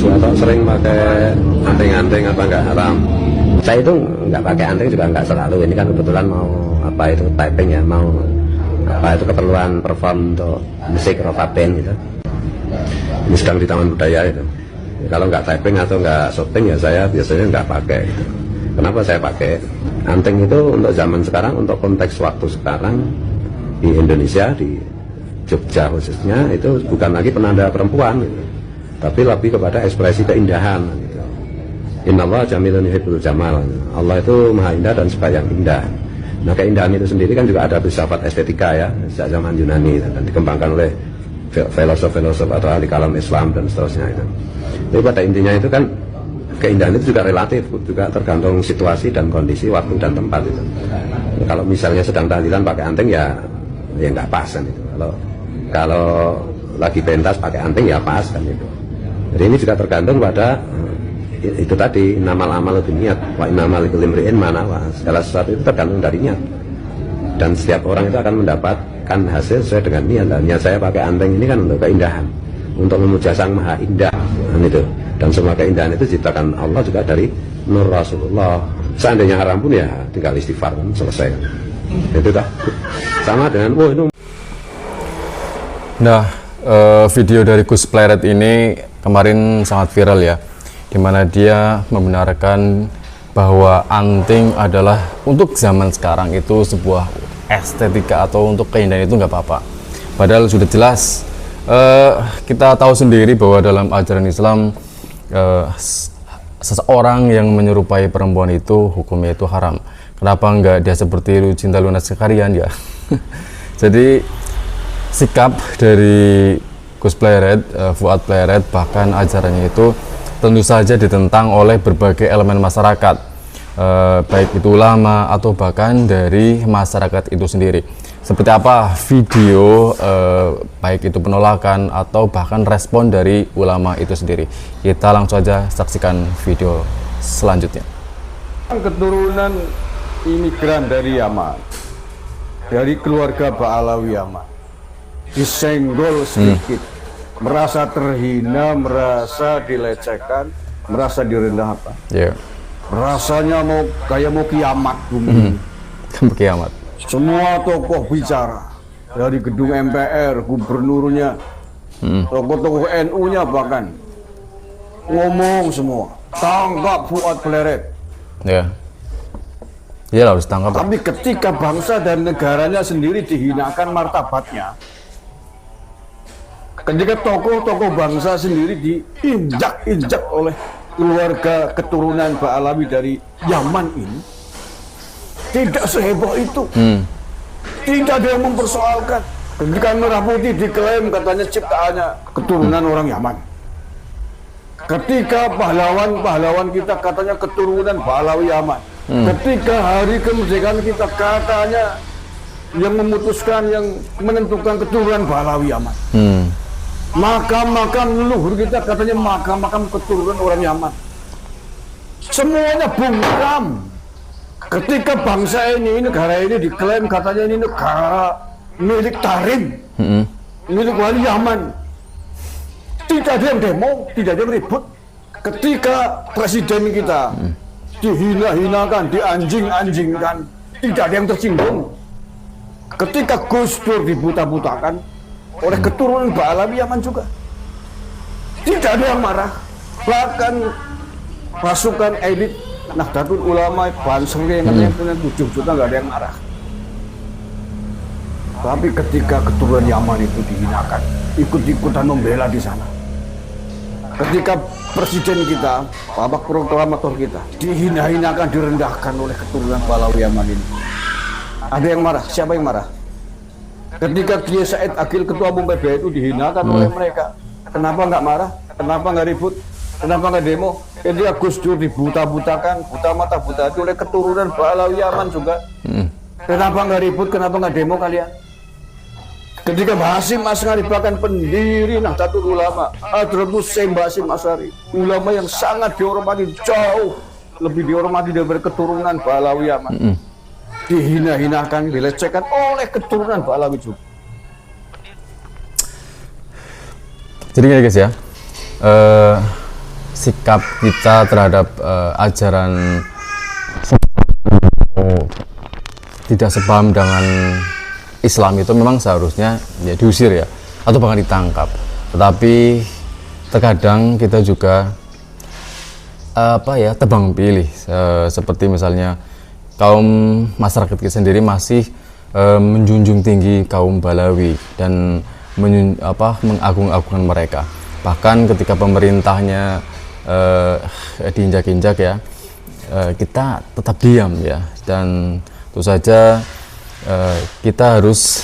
atau sering pakai anting-anting apa enggak haram? Saya itu nggak pakai anting juga nggak selalu. Ini kan kebetulan mau apa itu typing ya, mau apa itu keperluan perform untuk musik rock band gitu. Ini sedang di Taman Budaya itu. Kalau nggak typing atau nggak shopping ya saya biasanya nggak pakai gitu. Kenapa saya pakai? Anting itu untuk zaman sekarang, untuk konteks waktu sekarang di Indonesia, di Jogja khususnya, itu bukan lagi penanda perempuan gitu, tapi lebih kepada ekspresi keindahan gitu. Innallaha jamilun yuhibbul jamal. Allah itu maha indah dan suka yang indah. Nah, keindahan itu sendiri kan juga ada filsafat estetika ya, sejak zaman Yunani dan dikembangkan oleh filosof-filosof atau ahli kalam Islam dan seterusnya itu. Jadi pada intinya itu kan keindahan itu juga relatif, juga tergantung situasi dan kondisi, waktu dan tempat itu. Kalau misalnya sedang tahlilan pakai anting ya nggak pas kan itu. Kalau lagi pentas pakai anting ya pas kan itu. Jadi ini juga tergantung pada itu tadi, namal amal itu niat, wa innamal likulli imri'in ma nawa. Segala sesuatu itu tergantung dari niat. Dan setiap orang itu akan mendapatkan hasil sesuai dengan niat. Dan niat saya pakai anting ini kan untuk keindahan, untuk memuja Sang Maha Indah kan itu. Dan semua keindahan itu ciptakan Allah juga dari nur Rasulullah. Seandainya haram pun ya tinggal istighfar kan, selesai. Itu dah. Sama dengan itu. Nah, video dari Gus Pleret ini kemarin sangat viral ya, dimana dia membenarkan bahwa anting adalah untuk zaman sekarang itu sebuah estetika atau untuk keindahan itu nggak apa-apa. Padahal sudah jelas kita tahu sendiri bahwa dalam ajaran Islam seseorang yang menyerupai perempuan itu hukumnya itu haram. Kenapa nggak dia seperti Lucinta Luna sekalian ya? Jadi sikap dari Gus Pleret, Fuad Pleret, bahkan ajarannya itu tentu saja ditentang oleh berbagai elemen masyarakat, baik itu ulama atau bahkan dari masyarakat itu sendiri. Seperti apa video baik itu penolakan atau bahkan respon dari ulama itu sendiri? Kita langsung saja saksikan video selanjutnya. Keturunan imigran dari Yaman, dari keluarga Ba'alawi Yaman, disenggol sedikit, merasa terhina, merasa dilecehkan, merasa direndahkan. Rasanya kayak mau kiamat bumi. Kiamat. Semua tokoh bicara, dari gedung MPR, gubernurnya, tokoh-tokoh NU-nya bahkan ngomong semua, tangkap Fuad Pleret. Iya harus tangkap. Tapi ketika bangsa dan negaranya sendiri dihinakan martabatnya, ketika tokoh-tokoh bangsa sendiri diinjak-injak oleh keluarga keturunan Ba'alawi dari Yaman ini, tidak seheboh itu. Tidak ada yang mempersoalkan. Ketika Merah Putih diklaim katanya ciptaannya keturunan orang Yaman. Ketika pahlawan-pahlawan kita katanya keturunan Ba'alawi Yaman. Ketika hari kemerdekaan kita katanya yang memutuskan, yang menentukan keturunan Ba'alawi Yaman. Makam-makam leluhur kita katanya makam-makam keturunan orang Yaman. Semuanya bungkam. Ketika bangsa ini, negara ini diklaim katanya ini negara milik Tarim, milik wali Yaman. Tidak ada yang demo, tidak ada yang ribut. Ketika presiden kita dihina-hinakan, dianjing-anjingkan, tidak ada yang tersinggung. Ketika Gus Dur dibuta-butakan oleh keturunan Ba'alawi Yaman juga, tidak ada yang marah. Bahkan pasukan elit Nahdlatul Ulama, Banser yang punya 7 juta nggak ada yang marah. Tapi ketika keturunan Yaman itu dihinakan, ikut-ikutan membela di sana. Ketika presiden kita, Bapak Proklamator kita, dihina-hinakan, direndahkan oleh keturunan Ba'alawi Yaman ini, ada yang marah? Siapa yang marah? Ketika Kiai Said Agil, ketua umum PBNU, itu dihinakan oleh mereka, kenapa nggak marah? Kenapa nggak ribut? Kenapa nggak demo? Ketika Gus Dur dibuta-butakan, buta mata buta hati oleh keturunan Ba'alawi Yaman juga, kenapa nggak ribut? Kenapa nggak demo kalian? Ketika Hasyim Asy'ari, bahkan pendiri Nahdlatul Ulama, Hadratus Syekh Hasyim Asy'ari, ulama yang sangat dihormati, jauh lebih dihormati daripada keturunan Ba'alawi Yaman, dihina-hinakan, dilecehkan oleh keturunan Ba'alawi juga. Jadi gini guys ya, sikap kita terhadap ajaran tidak sepaham dengan Islam itu memang seharusnya ya diusir ya, atau bahkan ditangkap. Tetapi terkadang kita juga tebang pilih, seperti misalnya kaum masyarakat kita sendiri masih menjunjung tinggi kaum Balawi dan mengagung-agungkan mereka. Bahkan ketika pemerintahnya diinjak-injak ya, kita tetap diam ya, dan tentu saja kita harus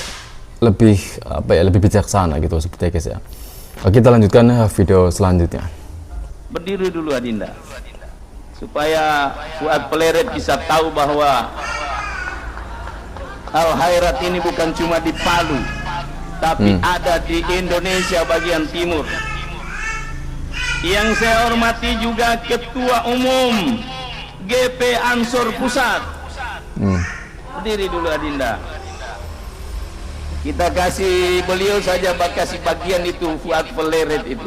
lebih lebih bijaksana gitu seperti guys ya. Kita lanjutkan video selanjutnya. Berdiri dulu Adinda, supaya Fuad Pleret bisa tahu bahwa Al Khairat ini bukan cuma di Palu, tapi ada di Indonesia bagian timur. Yang saya hormati juga Ketua Umum GP Ansor Pusat. Berdiri dulu Adinda. Kita kasih beliau saja, kasih bagian itu Fuad Pleret itu.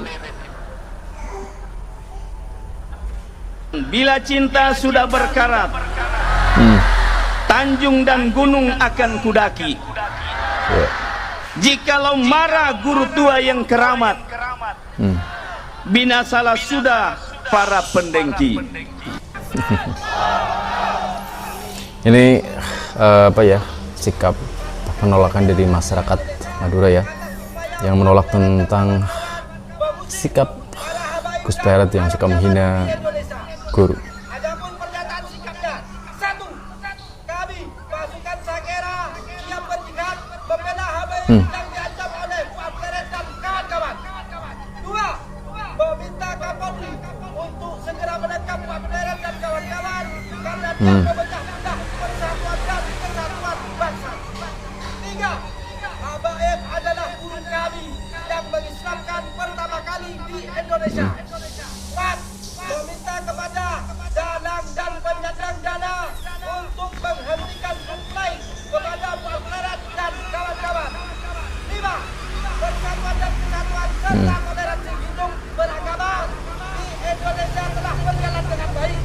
Bila cinta sudah berkarat, tanjung dan gunung akan kudaki. Jikalau marah guru tua yang keramat, binasalah sudah para pendengki. Ini sikap penolakan dari masyarakat Madura ya, yang menolak tentang sikap Gus Pleret yang suka menghina guru. Adapun pernyataan sikapnya, satu, kami pasukan Sakera siap berjihad membela HBI yang diancam oleh Fuad Pleret dan kawan-kawan. Dua, meminta Kapolri untuk segera menangkap Fuad Pleret dan kawan-kawan karena dia memecah belah persatuan dan kesatuan bangsa. Tiga, HBI adalah guru kami yang mengislamkan pertama kali di Indonesia. Empat, meminta kepada dalang dan penyandang dana untuk menghentikan suplai kepada Fuad Pleret dan kawan-kawan. 5. Persatuan dan kesatuan serta toleransi hidup beragama di Indonesia telah berjalan dengan baik.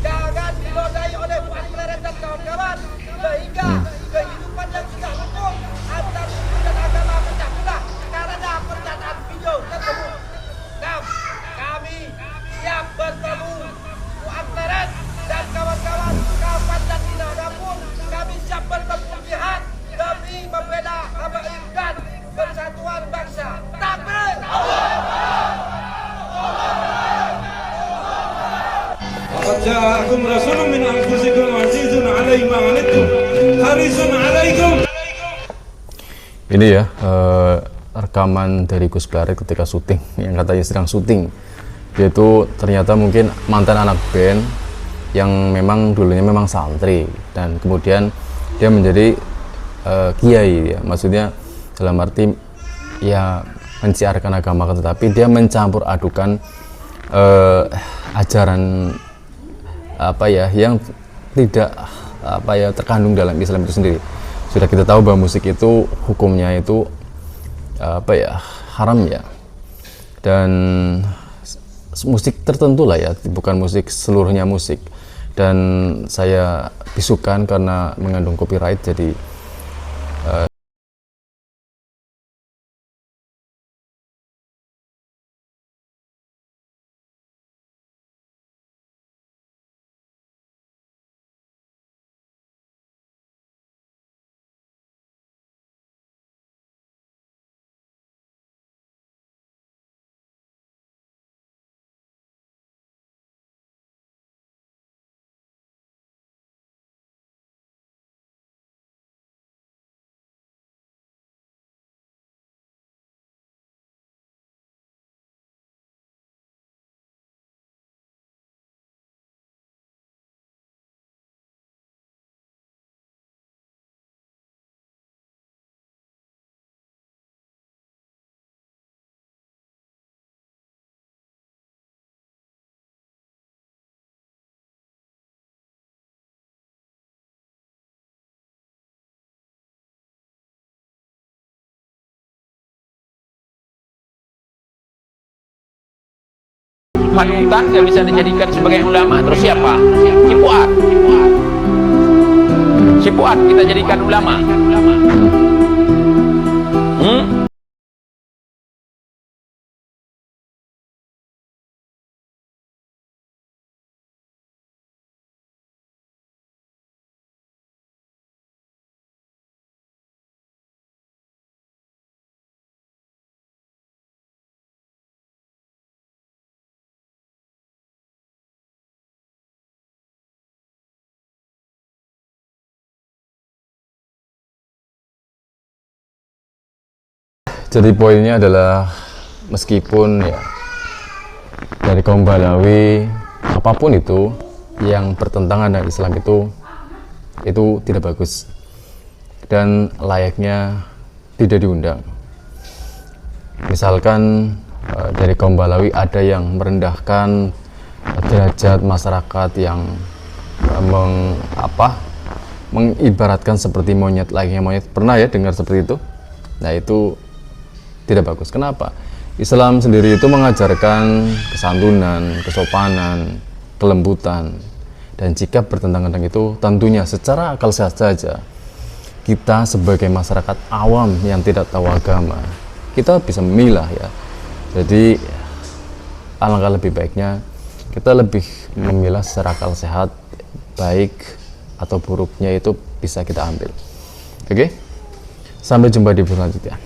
Jangan dinodai oleh Fuad Pleret dan kawan-kawan sehingga kehidupan yang sudah rukun antar suku dan agama pecah belah karena pernyataan video tersebut. 6. Kami siap bertemu Fuad Pleret dan kawan-kawan kapan dan dimanapun. Kami siap bertempur jihad demi membela HBI dan persatuan bangsa. Takbir! لقد جاءكم رسول من أنفسكم عزيز عليه ما عنتم حريص عليكم. Ini ya rekaman dari Gus Pleret ketika syuting, yang katanya sedang syuting. Dia itu ternyata mungkin mantan anak band yang memang dulunya memang santri, dan kemudian dia menjadi kiai ya, maksudnya dalam arti ya menciarkan agama, tetapi dia mencampur adukan ajaran yang tidak terkandung dalam Islam itu sendiri. Sudah kita tahu bahwa musik itu hukumnya itu haram ya, dan musik tertentu lah ya, bukan musik seluruhnya musik. Dan saya bisukan karena mengandung copyright, jadi panutan nggak bisa dijadikan sebagai ulama, terus siapa? Cipuat. Cipuat kita jadikan ulama. Jadi poinnya adalah meskipun ya dari kaum Balawi apapun itu yang bertentangan dengan Islam itu tidak bagus dan layaknya tidak diundang. Misalkan dari kaum Balawi ada yang merendahkan derajat masyarakat yang mengibaratkan seperti monyet, layaknya monyet. Pernah ya dengar seperti itu? Nah, itu tidak bagus. Kenapa? Islam sendiri itu mengajarkan kesantunan, kesopanan, kelembutan, dan jika bertentangan dengan itu, tentunya secara akal sehat saja kita sebagai masyarakat awam yang tidak tahu agama, kita bisa memilah ya. Jadi alangkah lebih baiknya kita lebih memilah secara akal sehat, baik atau buruknya itu bisa kita ambil. Oke? Sampai jumpa di video selanjutnya.